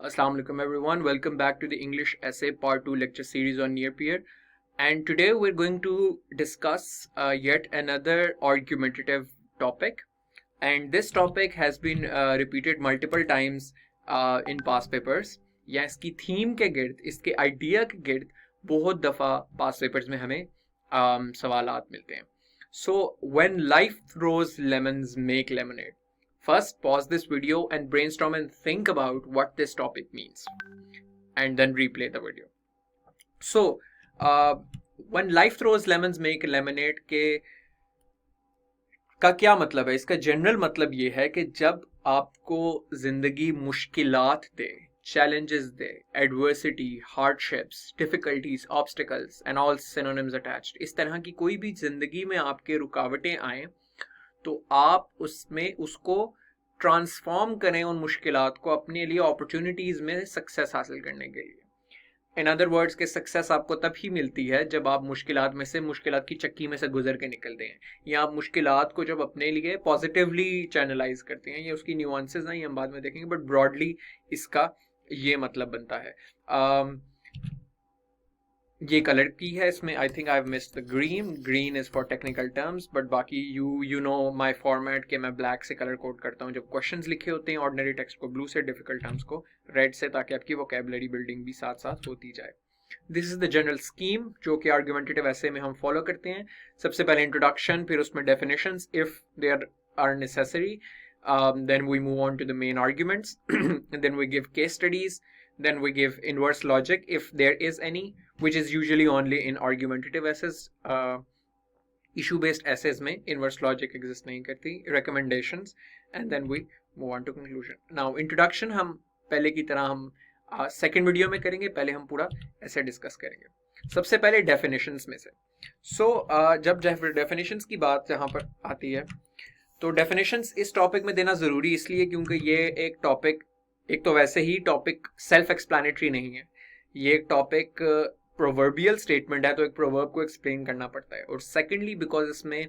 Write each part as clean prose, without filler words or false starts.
Assalamu alaikum everyone. Welcome back to the English Essay Part 2 lecture series on Nearpeer. And today we're going to discuss yet another argumentative topic. And this topic has been repeated multiple times in past papers. या इसकी theme के गिर्द, इसके idea के गिर्द बहुत दफ़ा past papers में हमें सवालात मिलते हैं. So when life throws lemons, make lemonade. First, pause this video and brainstorm and think about what this topic means, and then replay the video. So, when life throws lemons, make lemonade के का क्या मतलब है? इसका general मतलब ये है कि जब आपको जिंदगी मुश्किलात दे, challenges they, adversity, hardships, difficulties, obstacles and all synonyms attached, इस तरह की कोई भी जिंदगी में आपके रुकावटें आए तो आप उसमें उसको ट्रांसफॉर्म करें उन मुश्किलात को अपने लिए अपॉर्चुनिटीज में सक्सेस हासिल करने के लिए. इन अदर वर्ड्स के सक्सेस आपको तब ही मिलती है जब आप मुश्किलात की चक्की में से गुजर के निकलते हैं, या आप मुश्किलात को जब अपने लिए पॉजिटिवली चैनलाइज करते हैं. ये उसकी न्यूआंसेस हैं, ये हम बाद में देखेंगे, बट ब्रॉडली इसका ये मतलब बनता है. ये कलर की है, इसमें I think I have missed the green is for technical terms, but बाकी यू नो माय फॉर्मेट के मैं ब्लैक से कलर कोड करता हूँ जब क्वेश्चंस लिखे होते हैं, ऑर्डिनरी टेक्स्ट को ब्लू से, डिफिकल्ट टर्म्स को रेड से, ताकि आपकी वोकैबुलरी बिल्डिंग भी साथ साथ होती जाए. This is the general scheme जो कि आर्गुमेंटेटिव ऐसे में हम फॉलो करते हैं. सबसे पहले इंट्रोडक्शन, फिर उसमें definitions if there are necessary, then we move on to the main arguments and then we give case studies, then we give inverse logic if there is any, which is usually only in argumentative essays. Issue based essays में inverse logic exist नहीं करती. Recommendations, and then we move on to conclusion. Now introduction हम पहले की तरह हम second video में करेंगे, पहले हम पूरा essay discuss करेंगे. सबसे पहले definitions में से. So जब definitions की बात यहाँ पर आती है तो डेफिनेशंस इस टॉपिक में देना ज़रूरी इसलिए क्योंकि ये एक टॉपिक, एक तो वैसे ही टॉपिक सेल्फ एक्सप्लेनेटरी नहीं है, ये एक टॉपिक प्रोवर्बियल स्टेटमेंट है, तो एक प्रोवर्ब को एक्सप्लेन करना पड़ता है. और सेकेंडली बिकॉज इसमें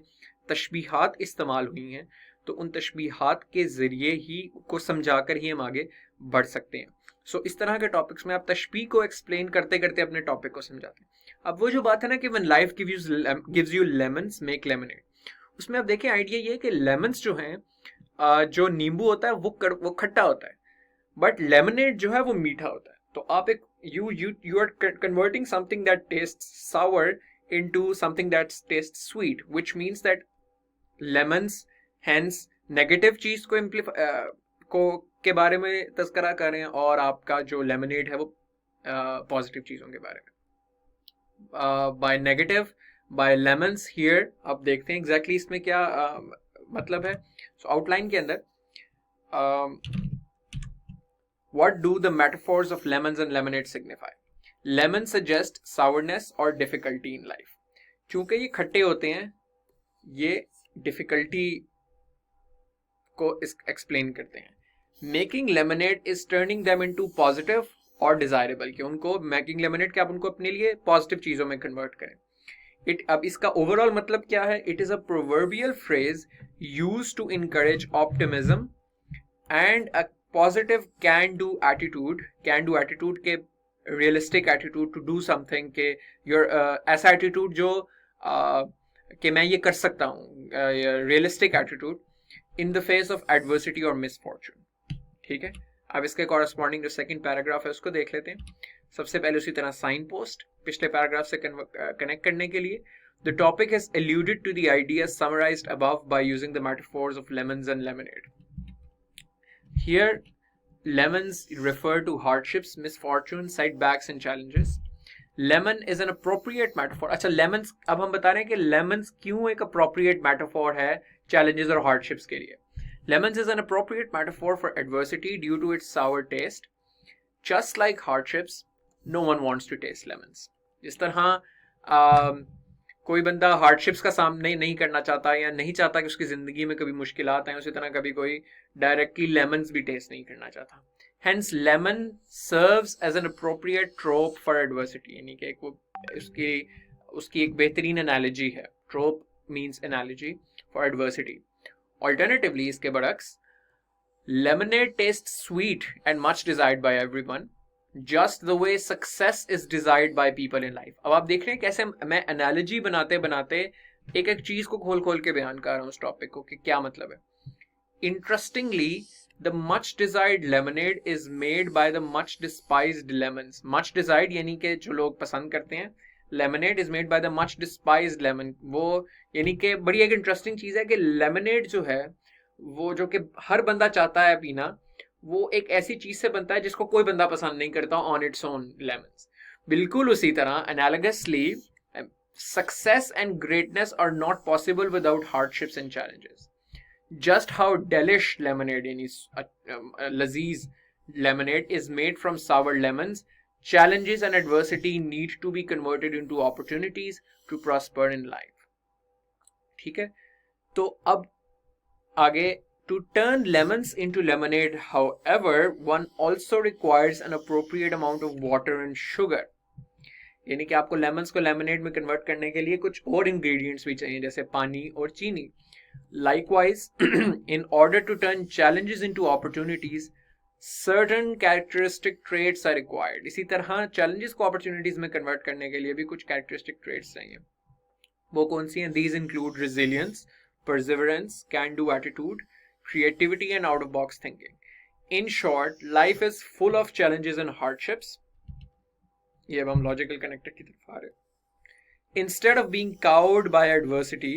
तशबीहात इस्तेमाल हुई हैं, तो उन तशबीहात के ज़रिए ही को समझाकर ही हम आगे बढ़ सकते हैं. सो इस तरह के टॉपिक्स में आप तशबीह को एक्सप्लेन करते करते अपने टॉपिक को समझाते हैं. अब वो जो बात है ना कि when life gives you lemons make lemonade, उसमें आप देखें आइडिया ये है कि लेमन्स जो हैं, जो नींबू होता है वो खट्टा होता है, बट लेमनेड जो है वो मीठा होता है. तो आप एक you are converting something that tastes sour into something that tastes sweet, which means that lemons hence negative चीज को के बारे में तस्करा करें और आपका जो लेमनेड है वो पॉजिटिव चीजों के बारे में. By negative, by lemons here अब देखते हैं एग्जैक्टली इसमें क्या मतलब है. सो आउटलाइन के अंदर what do the metaphors of lemons and lemonade signify. Lemon suggest sourness और डिफिकल्टी इन लाइफ. चूंकि ये खट्टे होते हैं, ये डिफिकल्टी को एक्सप्लेन करते हैं. Making lemonade is turning them into positive और डिजायरेबल, कि उनको मेकिंग लेमनेड के आप उनको अपने लिए पॉजिटिव चीजों में कन्वर्ट करें. अब इसका ओवरऑल मतलब क्या है? It is a proverbial phrase used to encourage optimism and a positive can do attitude के realistic attitude to do something के योर ऐसा एटीट्यूड जो कि मैं ये कर सकता हूँ, realistic attitude in the face of adversity और मिसफॉर्चून. ठीक है, अब इसके कॉरस्पॉन्डिंग जो सेकंड पैराग्राफ है उसको देख लेते हैं. सबसे पहले उसी तरह साइन पोस्ट पिछले पैराग्राफ से कनेक्ट करने के लिए. The topic has alluded to the idea summarised above by using the metaphors of lemons and lemonade. Here lemons refer to hardships, misfortune, setbacks and challenges. Lemon is an appropriate metaphor. अच्छा, lemons अब हम बता रहे हैं कि lemons क्यों एक appropriate metaphor है challenges और hardships के लिए. Lemons is an appropriate metaphor for adversity due to its sour taste. Just like hardships, no one wants to taste lemons. जिस तरह कोई बंदा हार्डशिप्स का सामना नहीं करना चाहता या नहीं चाहता कि उसकी जिंदगी में कभी मुश्किलात आए, उसी तरह कभी कोई डायरेक्टली लेमन्स भी टेस्ट नहीं करना चाहता. Hence lemon serves as an appropriate trope for adversity, यानी कि वो उसकी एक बेहतरीन एनालॉजी है. Trope means analogy for adversity. Alternatively, इसके बरक्स Lemonade tastes sweet and much desired by everyone, just the way success is desired by people in life. अब आप देख रहे हैं कैसे मैं एनालॉजी बनाते बनाते एक एक चीज को खोल खोल के बयान कर रहा हूँ उस टॉपिक को कि क्या मतलब है. Interestingly, the much desired lemonade is made by the much despised lemons. Much desired यानी कि जो लोग पसंद करते हैं, lemonade is made by the much despised lemon. वो यानी कि बड़ी एक इंटरेस्टिंग चीज है कि lemonade जो है वो जो कि हर बंदा चाहता है पीना, वो एक ऐसी चीज से बनता है जिसको कोई बंदा पसंद नहीं करता ऑन इट्स ओन, लेमन्स. बिल्कुल उसी तरह analogously success and greatness are not possible without hardships and challenges. Just how delish lemonade Laziz lemonade is made from sour lemons, challenges and adversity need to be converted into opportunities to prosper in life. ठीक है, तो अब आगे, to turn lemons into lemonade, however, one also requires an appropriate amount of water and sugar. यानी कि आपको lemons को lemonade में कन्वर्ट करने के लिए कुछ और इंग्रेडिएंट्स भी चाहिए जैसे पानी और चीनी. Likewise, in order to turn challenges into opportunities, certain characteristic traits are required. इसी तरह challenges को opportunities में convert करने के लिए भी कुछ characteristic traits चाहिए. वो कौन सी हैं? These include resilience, perseverance, can-do attitude, creativity and out-of-box thinking. In short, life is full of challenges and hardships. ये अब हम logical connector की तरफ आ रहे हैं. Instead of being cowed by adversity,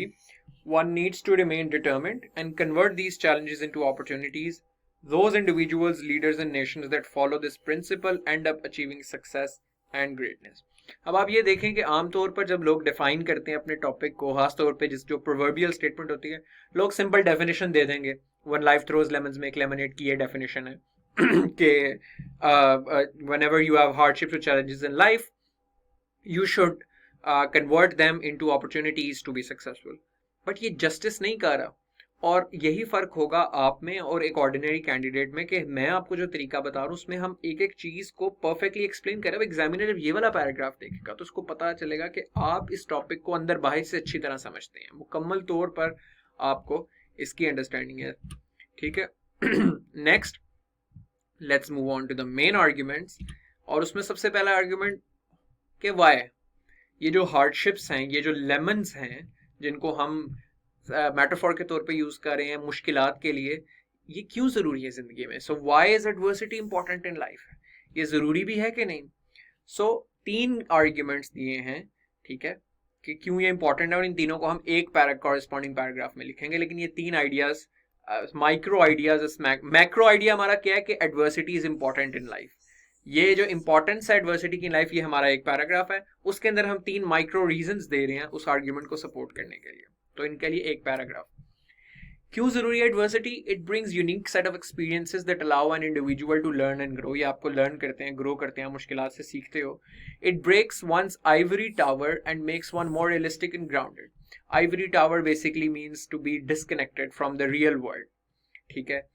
one needs to remain determined and convert these challenges into opportunities. Those individuals, leaders and nations that follow this principle end up achieving success and greatness. अब आप ये देखें कि आमतौर पर जब लोग define करते हैं अपने टॉपिक को, खास तौर पे जिस जो प्रोवर्बियल स्टेटमेंट होती है, लोग सिंपल डेफिनेशन दे देंगे. One life throws lemons make lemonade की ये डेफिनेशन है कि whenever you have hardships or challenges in life, you should convert them into opportunities to be successful. But ये जस्टिस नहीं कर रहा. और यही फर्क होगा आप में और एक ऑर्डिनरी कैंडिडेट में कि मैं आपको जो तरीका बता रहा हूँ उसमें हम एक एक चीज को परफेक्टली एक्सप्लेन करें. एग्जामिनर जब ये वाला पैराग्राफ देखेगा तो उसको पता चलेगा कि आप इस टॉपिक को अंदर बाहर से अच्छी तरह समझते हैं, मुकम्मल तौर पर आपको इसकी अंडरस्टैंडिंग है. ठीक है, next let's move on to the main arguments. और उसमें सबसे पहला आर्ग्यूमेंट कि वाई ये जो हार्डशिप्स हैं, ये जो लेमन्स हैं जिनको हम मेटाफोर के तौर पे यूज कर रहे हैं मुश्किलात के लिए, ये क्यों जरूरी है जिंदगी में. So why is adversity important in life, ये जरूरी भी है कि नहीं. सो 3 आर्ग्यूमेंट्स दिए हैं, ठीक है, कि क्यों ये इंपॉर्टेंट है, और इन तीनों को हम एक कॉरेस्पॉन्डिंग पैराग्राफ में लिखेंगे. लेकिन ये 3 ideas, micro ideas, macro idea हमारा क्या है कि adversity is important in life. ये जो इंपॉर्टेंस है एडवर्सिटी की लाइफ, ये हमारा एक पैराग्राफ है. उसके अंदर हम 3 माइक्रो रीजंस दे रहे हैं उस आर्ग्यूमेंट को सपोर्ट करने के लिए. तो इनके लिए एक पैराग्राफ. क्यों जरूरी है adversity? It brings unique set of experiences that allow an individual to learn and grow. ये आपको लर्न करते हैं, ग्रो करते हैं, मुश्किलात से सीखते हो. It breaks one's ivory tower and makes one more realistic and grounded. Ivory tower basically means to be disconnected from the real world. ठीक है.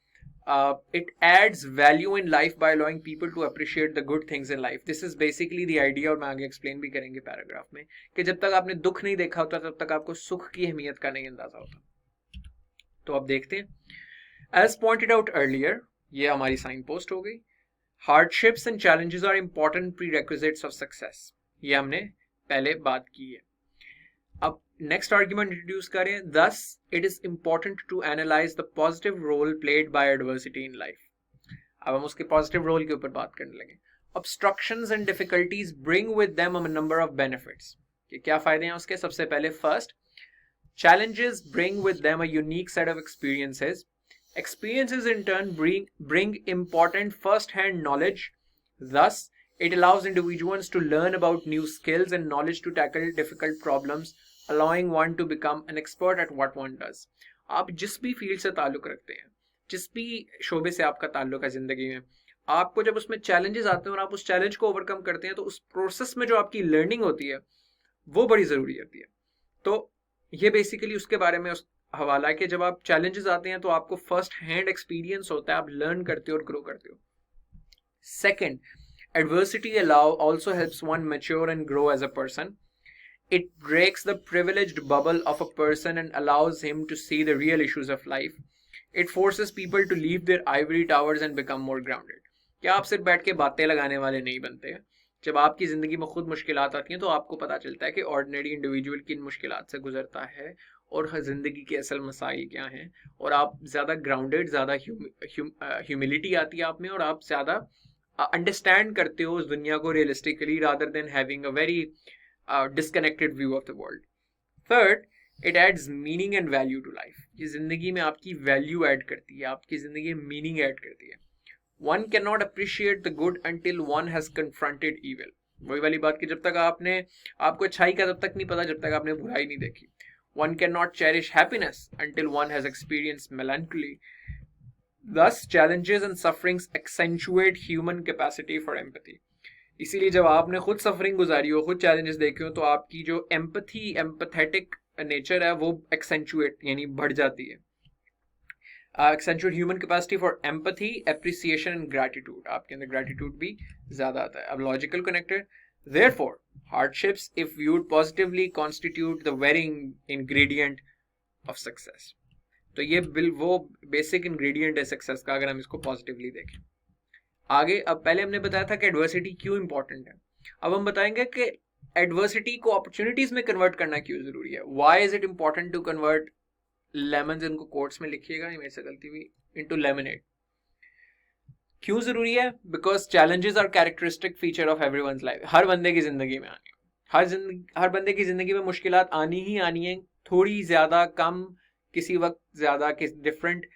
It adds value in life by allowing people to appreciate the good things in life. This is basically the idea, और मैं आगे explain भी करेंगे paragraph में, कि जब तक आपने दुख नहीं देखा होता तब तक आपको सुख की अहमियत का नहीं अंदाजा होता. तो अब देखते हैं. As pointed out earlier, ये हमारी साइन पोस्ट हो गई. Hardships and challenges are important prerequisites of success. ये हमने पहले बात की है. अब नेक्स्ट आर्ग्यूमेंट इंट्रोड्यूस करें. Thus, it is important to analyze the positive role played by adversity in life. अब हम उसके पॉजिटिव रोल के ऊपर बात करने लगे. Obstructions and difficulties bring with them a number of benefits. कि क्या फायदे हैं उसके? सबसे पहले first, challenges bring with them a unique set of experiences. Experiences in turn bring important first-hand knowledge. Thus, it allows individuals to learn about new skills and knowledge to tackle difficult problems, allowing one to become an expert at what one does. आप जिस भी field से ताल्लुक रखते हैं, जिस भी शोबे से आपका ताल्लुक है जिंदगी में, आपको जब उसमें चैलेंजेस आते हैं और आप उस चैलेंज को ओवरकम करते हैं तो उस प्रोसेस में जो आपकी लर्निंग होती है वो बड़ी जरूरी होती है. तो ये बेसिकली उसके बारे में उस हवाला है कि जब आप चैलेंजेस आते हैं तो आपको फर्स्ट हैंड एक्सपीरियंस होता है, आप लर्न करते हो और ग्रो करते हो. Second, adversity also helps one mature and grow as a person. It breaks the privileged bubble of a person and allows him to see the real issues of life. It forces people to leave their ivory towers and become more grounded. क्या आप सिर्फ बैठ के बातें लगाने वाले नहीं बनते? जब आपकी ज़िंदगी में खुद मुश्किलात आती हैं तो आपको पता चलता है कि ऑर्डिनरी इंडिविजुअल किन मुश्किलात से गुजरता है और ज़िंदगी के असल मसाइल क्या हैं, और आप ज़्यादा ग्राउंडेड, ज़्यादा ह्यूमिलिटी आती है आप में, और आप ज़्यादा अंडरस्टैंड करते हो उस दुनिया को realistically rather than having a very disconnected view of the world. Third, it adds meaning and value to life. ये ज़िंदगी में आपकी वैल्यू ऐड करती है, आपकी ज़िंदगी में मीनिंग ऐड करती है. One cannot appreciate the good until one has confronted evil. वही वाली बात कि जब तक आपको अच्छाई का तब तक नहीं पता जब तक आपने बुराई नहीं देखी. One cannot cherish happiness until one has experienced melancholy. Thus, challenges and sufferings accentuate human capacity for empathy. इसीलिए जब आपने खुद सफरिंग गुजारी हो, खुद चैलेंजेस देखे हो, तो आपकी जो एम्पैथेटिक नेचर है वो एक्सेंचुएट यानी बढ़ जाती है. Accentuate human capacity for empathy, appreciation and gratitude. आपके अंदर gratitude भी ज़्यादा आता है. अब logical connected. Therefore, hardships, if viewed positively, constitute the very ingredient of success. तो ये वो basic ingredient है success का, अगर हम इसको positively देखें. आगे, अब पहले हमने बताया था कि adversity क्यों important है. अब हम बताएंगे कि adversity को opportunities में convert करना क्यों ज़रूरी है. Why is it important to convert lemon, इनको कोट्स में लिखिएगा, मेरे से गलती हुई, इनटू लेमनेड. क्यों जरूरी है? Because challenges are characteristic feature of everyone's life. हर बंदे की जिंदगी में आनी है, हर बंदे की जिंदगी में मुश्किलात आनी ही आनी है, थोड़ी ज्यादा, कम, किसी वक्त ज्यादा, किस डिफरेंट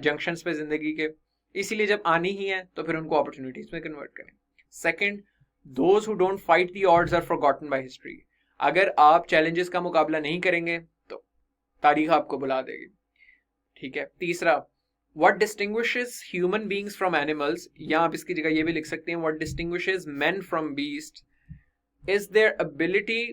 जंक्शंस पे जिंदगी के. इसीलिए जब आनी ही है तो फिर उनको अपॉर्चुनिटीज में कन्वर्ट करें. Second, those who don't fight the odds are forgotten by history. अगर आप चैलेंजेस का मुकाबला नहीं करेंगे तारीख आपको बुला देगी. ठीक है. तीसरा, what distinguishes human beings from animals, या आप इसकी जगह ये भी लिख सकते हैं, what distinguishes men from beasts is their ability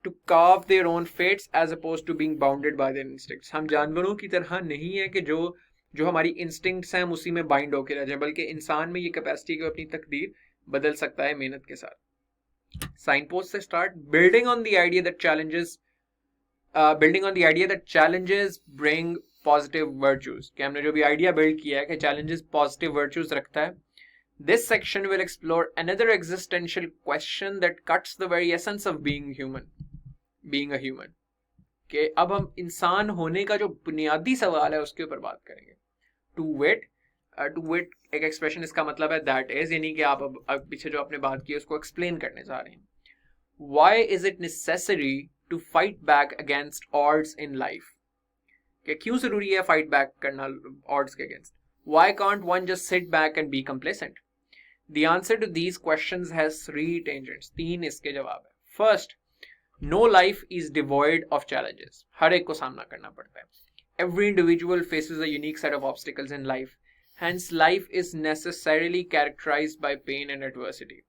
to carve their own fates as opposed to being bounded by their instincts. हम जानवरों की तरह नहीं है कि जो हमारी इंस्टिंक्ट्स हैं उसी में बाइंड होकर रह जाए, बल्कि इंसान में ये कैपेसिटी कि अपनी तकदीर बदल सकता है मेहनत के साथ. साइन पोस्ट से start. Building on the idea that challenges bring positive virtues. कि हमने जो भी आइडिया बिल्ड किया है कि challenges positive virtues रखता है. This section will explore another existential question that cuts the very essence of being a human. कि अब हम इंसान होने का जो बुनियादी सवाल है उसके ऊपर बात करेंगे. To wit एक एक्सप्रेशन, इसका मतलब है that is, यानी कि आप अब पीछे जो आपने बात की उसको एक्सप्लेन करने जा रहे हैं. Why is it necessary to fight back against odds in life? कि क्यों जरूरी है fight back करना odds के against? Why can't one just sit back and be complacent? The answer to these questions has 3 tangents. 3 इसके जवाब है. First, no life is devoid of challenges. हर एक को सामना करना पड़ता है. Every individual faces a unique set of obstacles in life. Hence, life is necessarily characterized by pain and adversity.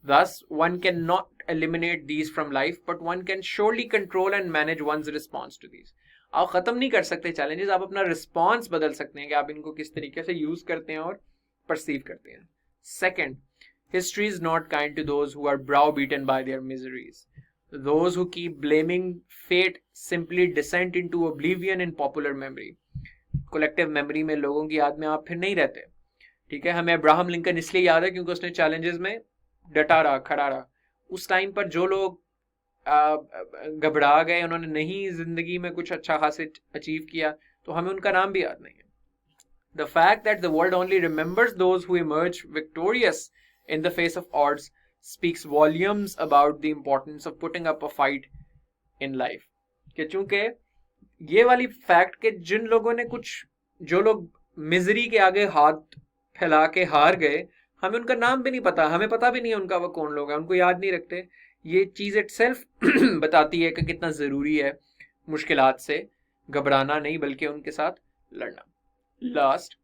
Thus, one cannot eliminate these from life, but one can surely control and manage one's response to these. आप खत्म नहीं कर सकते challenges, आप अपना response बदल सकते हैं कि आप इनको किस तरीके से use करते हैं और perceive करते हैं. Second, history is not kind to those who are browbeaten by their miseries. Those who keep blaming fate simply descend into oblivion in popular memory. Collective memory में लोगों की याद में आप फिर नहीं रहते. ठीक है. हमें अब्राहम लिंकन इसलिए याद है क्योंकि उसने challenges में डटा रहा, खड़ा रहा. उस टाइम पर जो लोग घबरा गए, उन्होंने नहीं जिंदगी में कुछ अच्छा खासा अचीव किया, तो हमें उनका नाम भी याद नहीं है. The fact that the world only remembers those who emerge victorious in the face of odds speaks volumes about the importance of putting up a fight in life. कि चूंकि ये वाली फैक्ट के जिन लोगों ने जो लोग मिजरी के आगे हाथ फैला के हार गए, हमें उनका नाम भी नहीं पता, हमें पता भी नहीं है उनका वो कौन लोग हैं, उनको याद नहीं रखते. ये चीज इटसेल्फ बताती है कि कितना जरूरी है मुश्किलात से घबराना नहीं बल्कि उनके साथ लड़ना. Last,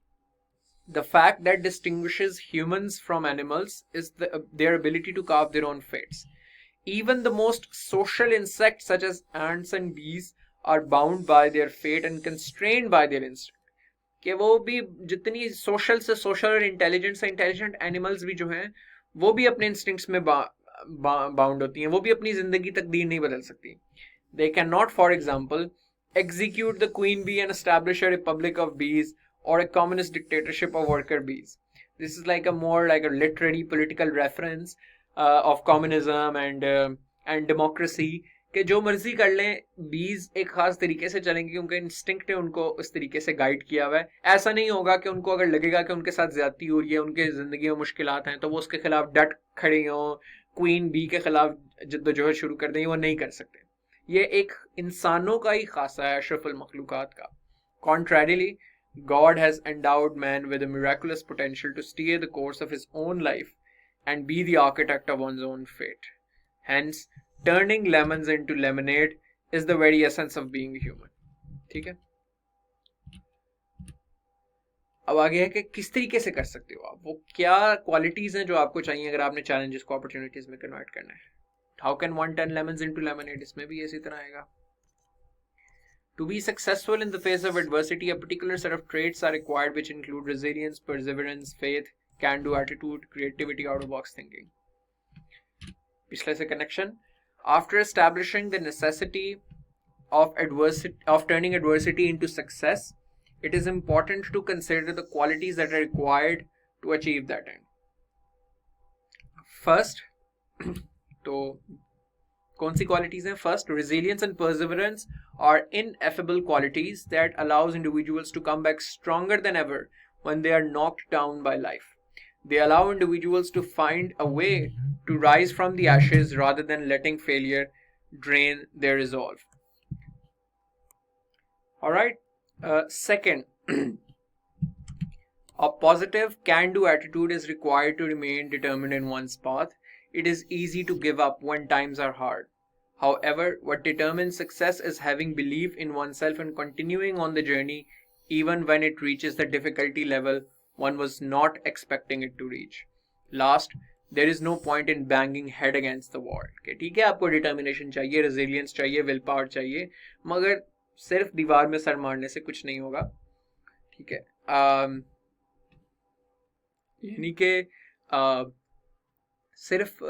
the fact that distinguishes humans from animals is their ability to carve their own fates. Even the most social insects such as ants and bees are bound by their fate and constrained by their instinct. कि वो भी जितनी social से social और intelligent से intelligent animals भी जो हैं वो भी अपने इंस्टिंक्ट्स में बाउंड होती हैं, वो भी अपनी जिंदगी तकदीर नहीं बदल सकती. They cannot, for example, execute the queen bee and establish a republic of bees or a communist dictatorship of worker bees. This is like a more like a literary political reference of communism and democracy कि जो मर्जी कर लें बीज एक खास तरीके से चलेंगे, उनका इंस्टिंक्ट है उनको उस तरीके से गाइड किया हुआ है. ऐसा नहीं होगा कि उनको अगर लगेगा कि उनके साथ ज्यादती हो रही है, उनके जिंदगी में मुश्किलात हैं, तो वो उसके खिलाफ डट खड़े हों, क्वीन बी के खिलाफ जद्दोजहद शुरू कर दें. वो नहीं कर सकते. ये एक इंसानों का ही खासा है, अशरफुल मखलूकात का. Contrarily, God has endowed man with a miraculous potential to steer the course of his own life and be the architect of one's own fate. Hence, turning lemons into lemonade is the very essence of being human. ठीक है. अब आगे है कि किस तरीके से कर सकते हो आप, वो क्या क्वालिटीज हैं जो आपको चाहिए अगर आपने चैलेंजेस को अपॉर्चुनिटीज में कन्वर्ट करना है. How can one turn lemons into lemonade, इसमें भी इसी तरह आएगा. To be successful in the face of adversity, a particular set of traits are required which include resilience, perseverance, faith, can-do attitude, creativity, out-of-box thinking. पिछले से connection. After establishing the necessity of turning adversity into success, it is important to consider the qualities that are required to achieve that end. First, तो कौन सी qualities हैं? First, resilience and perseverance are ineffable qualities that allows individuals to come back stronger than ever when they are knocked down by life. They allow individuals to find a way to rise from the ashes rather than letting failure drain their resolve. Alright, second, a positive can-do attitude is required to remain determined in one's path. It is easy to give up when times are hard. However, what determines success is having belief in oneself and continuing on the journey even when it reaches the difficulty level one was not expecting it to reach. Last, there is no point in banging head against the wall. Okay, ठीक है, आपको determination चाहिए, resilience चाहिए, will power चाहिए, मगर सिर्फ दीवार में सर मारने से कुछ नहीं होगा. ठीक है, यानी कि सिर्फ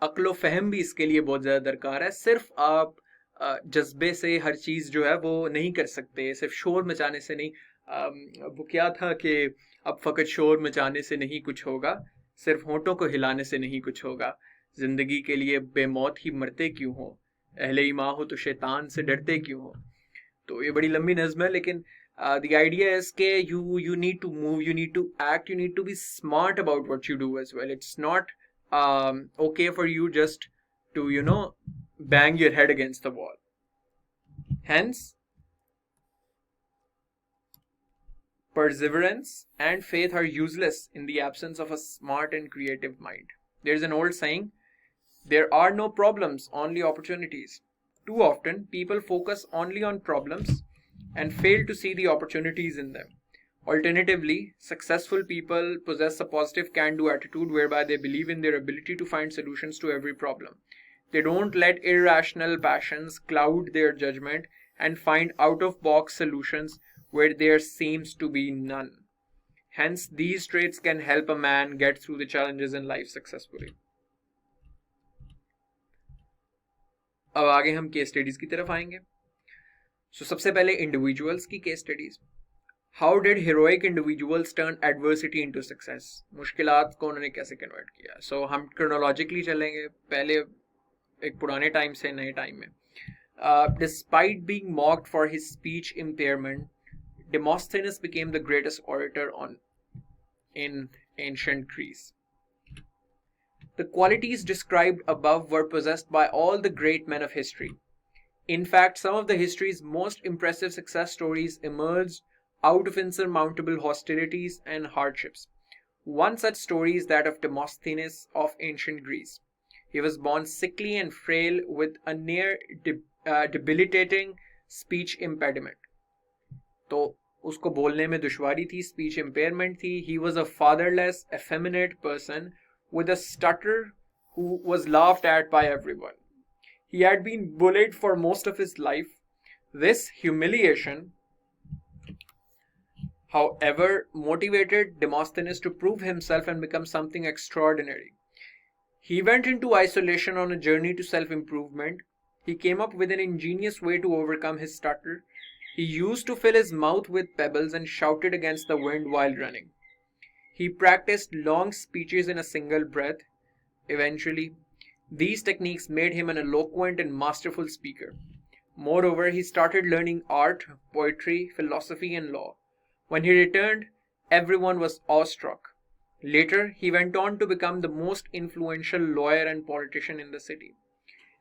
अक्लो फहम भी इसके लिए बहुत ज़्यादा दरकार है. सिर्फ आप जज्बे से हर चीज़ जो है वो नहीं कर सकते, सिर्फ शोर मचाने से नहीं. वो क्या था कि अब फ़कत शोर मचाने से नहीं कुछ होगा, सिर्फ होंठों को हिलाने से नहीं कुछ होगा. ज़िंदगी के लिए बेमौत ही मरते क्यों हो, अहले ईमान हो तो शैतान से डरते क्यों हो. तो ये बड़ी लंबी नज़्म है, लेकिन the idea is कि you need to move, you need to act, you need to be smart about what you do as well. It's not okay for you just to, bang your head against the wall. Hence, perseverance and faith are useless in the absence of a smart and creative mind. There's an old saying, there are no problems, only opportunities. Too often, people focus only on problems and fail to see the opportunities in them. Alternatively, successful people possess a positive can-do attitude whereby they believe in their ability to find solutions to every problem. They don't let irrational passions cloud their judgment and find out-of-box solutions where there seems to be none. Hence, these traits can help a man get through the challenges in life successfully. अब आगे हम case studies की तरफ आएंगे. सो सबसे पहले individuals की case studies. How did heroic individuals turn adversity into success, मुश्किलात को उन्होंने कैसे कन्वर्ट किया. सो हम क्रोनोलॉजिकली चलेंगे, पहले एक पुराने टाइम से नए टाइम में. Despite being mocked for his speech impairment, Demosthenes became the greatest orator in ancient Greece. The qualities described above were possessed by all the great men of history. In fact, some of the history's most impressive success stories emerged out of insurmountable hostilities and hardships. One such story is that of Demosthenes of ancient Greece. He was born sickly and frail with a near debilitating speech impediment. तो उसको बोलने में दुश्वारी थी, speech impairment थी. He was a fatherless effeminate person with a stutter who was laughed at by everyone. He had been bullied for most of his life. This humiliation, however, motivated Demosthenes to prove himself and become something extraordinary. He went into isolation on a journey to self-improvement. He came up with an ingenious way to overcome his stutter. He used to fill his mouth with pebbles and shouted against the wind while running. He practiced long speeches in a single breath. Eventually, these techniques made him an eloquent and masterful speaker. Moreover, he started learning art, poetry, philosophy, and law. When he returned, everyone was awestruck. Later, he went on to become the most influential lawyer and politician in the city.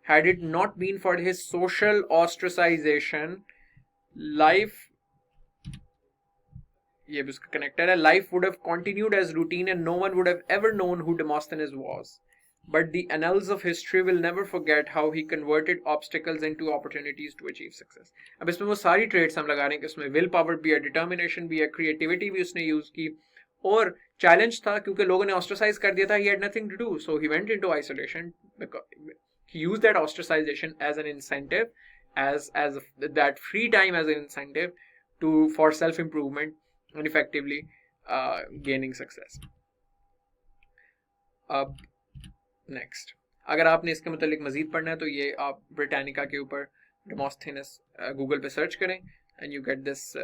Had it not been for his social ostracization, life ये भी उसका connector है, life would have continued as routine and no one would have ever known who Demosthenes was. But the annals of history will never forget how he converted obstacles into opportunities to achieve success. अब इसमें वो सारी traits हम लगा रहे हैं कि उसमें will power भी है, determination भी है, creativity भी उसने use की, और challenge था क्योंकि लोगों ने ostracize कर दिया था. He had nothing to do, so he went into isolation. Because he used that ostracization as an incentive, as that free time as an incentive for self improvement and effectively gaining success. अब next, अगर आपने इसके मतलब मजीद पढ़ना है तो ये आप ब्रिटानिका के ऊपर डेमोस्थेनस गूगल पे सर्च करें and you get this,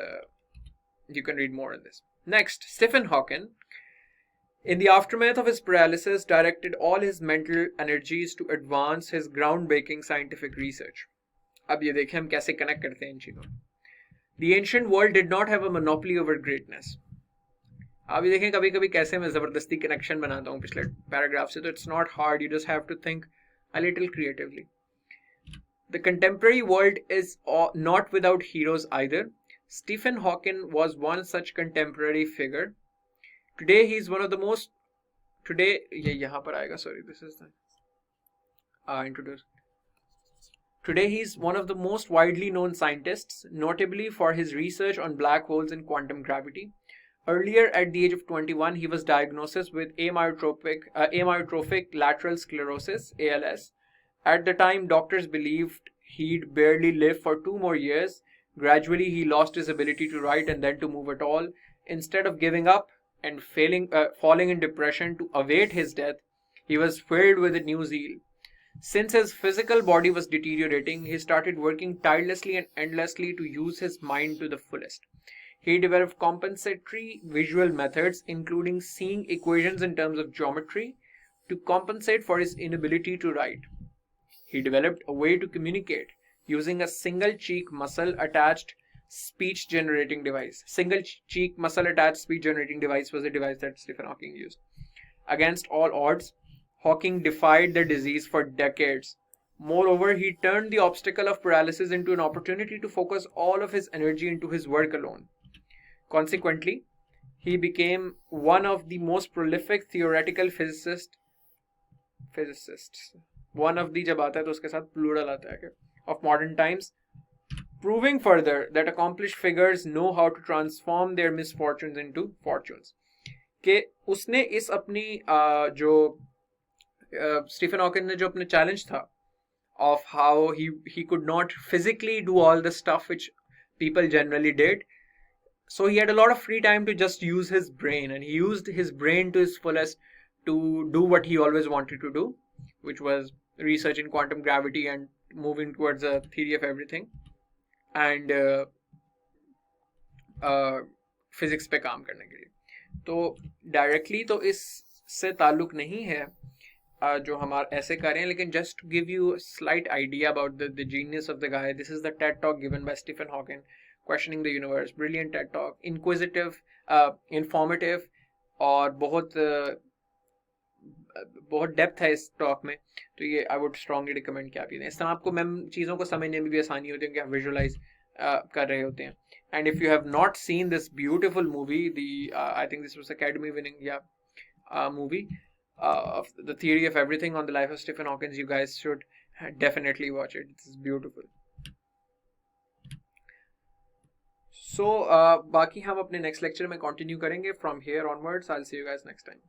you can read more on this. Next, Stephen Hawking, in the aftermath of his paralysis, directed all his mental energies to advance his groundbreaking scientific research. अब ये देखें हम कैसे connect करते हैं इन चीज़ों. The ancient world did not have a monopoly over greatness. आप ये देखें कभी कभी कैसे मैं ज़बरदस्ती कनेक्शन बनाता हूँ पिछले पैराग्राफ से, तो it's not hard, you just have to think a little creatively. The contemporary world is not without heroes either. Stephen Hawking was one such contemporary figure. Today he is one of the most, today ये यहाँ पर आएगा, sorry, this is the introduce. Today he is one of the most widely known scientists, notably for his research on black holes and quantum gravity. Earlier, at the age of 21, he was diagnosed with amyotrophic lateral sclerosis, ALS. At the time, doctors believed he'd barely live for 2 more years. Gradually, he lost his ability to write and then to move at all. Instead of giving up and falling in depression to await his death, he was filled with a new zeal. Since his physical body was deteriorating, he started working tirelessly and endlessly to use his mind to the fullest. He developed compensatory visual methods, including seeing equations in terms of geometry, to compensate for his inability to write. He developed a way to communicate using a single cheek muscle attached speech generating device. Single cheek muscle attached speech generating device was a device that Stephen Hawking used. Against all odds, Hawking defied the disease for decades. Moreover, he turned the obstacle of paralysis into an opportunity to focus all of his energy into his work alone. Consequently, he became one of the most prolific theoretical physicists. One of the जब आता है तो उसके साथ plural आता है of modern times, proving further that accomplished figures know how to transform their misfortunes into fortunes. कि उसने इस अपनी जो स्टीफन हॉकिंग ने जो अपने चैलेंज था of how he could not physically do all the stuff which people generally did. So he had a lot of free time to just use his brain, and he used his brain to his fullest to do what he always wanted to do, which was research in quantum gravity and moving towards a theory of everything and physics पे काम करने के लिए. तो directly तो इससे ताल्लुक नहीं है जो हम ऐसे कर रहे हैं, लेकिन just to give you a slight idea about the genius of the guy, this is the TED talk given by Stephen Hawking, questioning the universe. Brilliant TED talk, inquisitive, informative, और बहुत डेप्थ है इस talk में. तो ये I would strongly recommend कि आप ये दें. इस तरह आपको मैम चीज़ों को समझने में भी आसानी होती है कि आप विजुअलाइज कर रहे होते हैं. And if you have not seen this beautiful movie, the I think this was academy winning movie of the theory of everything on the life of Stephen Hawking, you guys should definitely watch it. It's beautiful. So बाकी हम अपने next lecture में continue करेंगे. From here onwards, I'll see you guys next time.